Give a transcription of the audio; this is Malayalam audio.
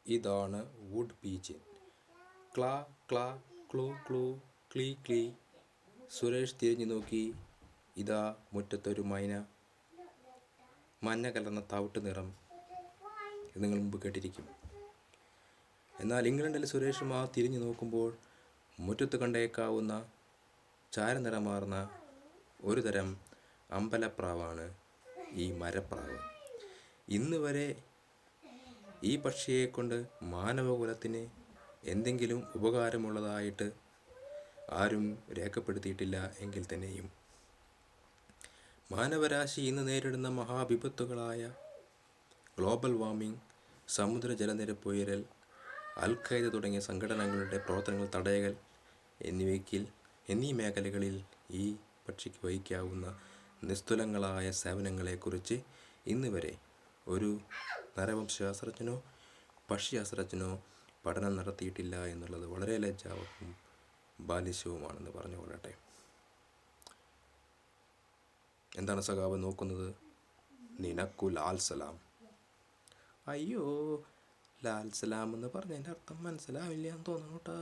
ഇതാണ് വുഡ് പീജിൻ. ക്ലാ ക്ലാ ക്ലൂ ക്ലൂ ക്ലീ ക്ലീ. സുരേഷ് തിരിഞ്ഞു നോക്കി. ഇതാ മുറ്റത്തൊരു മൈന. മഞ്ഞ കലർന്ന തവിട്ട് നിറം. ഇത് നിങ്ങൾ മുമ്പ് കേട്ടിരിക്കും. എന്നാൽ ഇംഗ്ലണ്ടിൽ സുരേഷ് തിരിഞ്ഞു നോക്കുമ്പോൾ മുറ്റത്ത് കണ്ടേക്കാവുന്ന ചാരനിറമാർന്ന ഒരു തരം അമ്പലപ്രാവാണ് ഈ മരപ്രാവ്. ഇന്ന് വരെ ഈ പക്ഷിയെക്കൊണ്ട് മാനവകുലത്തിന് എന്തെങ്കിലും ഉപകാരമുള്ളതായിട്ട് ആരും രേഖപ്പെടുത്തിയിട്ടില്ല. എങ്കിൽ തന്നെയും മാനവരാശി ഇന്ന് നേരിടുന്ന മഹാവിപത്തുകളായ ഗ്ലോബൽ വാർമിംഗ്, സമുദ്ര ജലനിരപ്പ് ഉയരൽ, അൽ-ഖ്വയ്ദ തുടങ്ങിയ സംഘടനകളുടെ പ്രവർത്തനങ്ങൾ തടയൽ എന്നീ മേഖലകളിൽ ഈ പക്ഷിക്ക് വഹിക്കാവുന്ന നിസ്തുലങ്ങളായ സേവനങ്ങളെക്കുറിച്ച് ഇന്ന് വരെ ഒരു നരവംശാസ്ത്രജ്ഞനോ പക്ഷിശാസ്ത്രജ്ഞനോ പഠനം നടത്തിയിട്ടില്ല എന്നുള്ളത് വളരെ ലജ്ജാവഹവും ബാലിശവുമാണെന്ന് പറഞ്ഞുകൊള്ളട്ടെ. എന്താണ് സഖാവ് നോക്കുന്നത്? നിനക്കു ലാൽ സലാം. അയ്യോ, ലാൽ സലാം എന്ന് പറഞ്ഞതിൻ്റെ അർത്ഥം മനസ്സിലാവില്ല എന്ന് തോന്നുന്നു കേട്ടോ.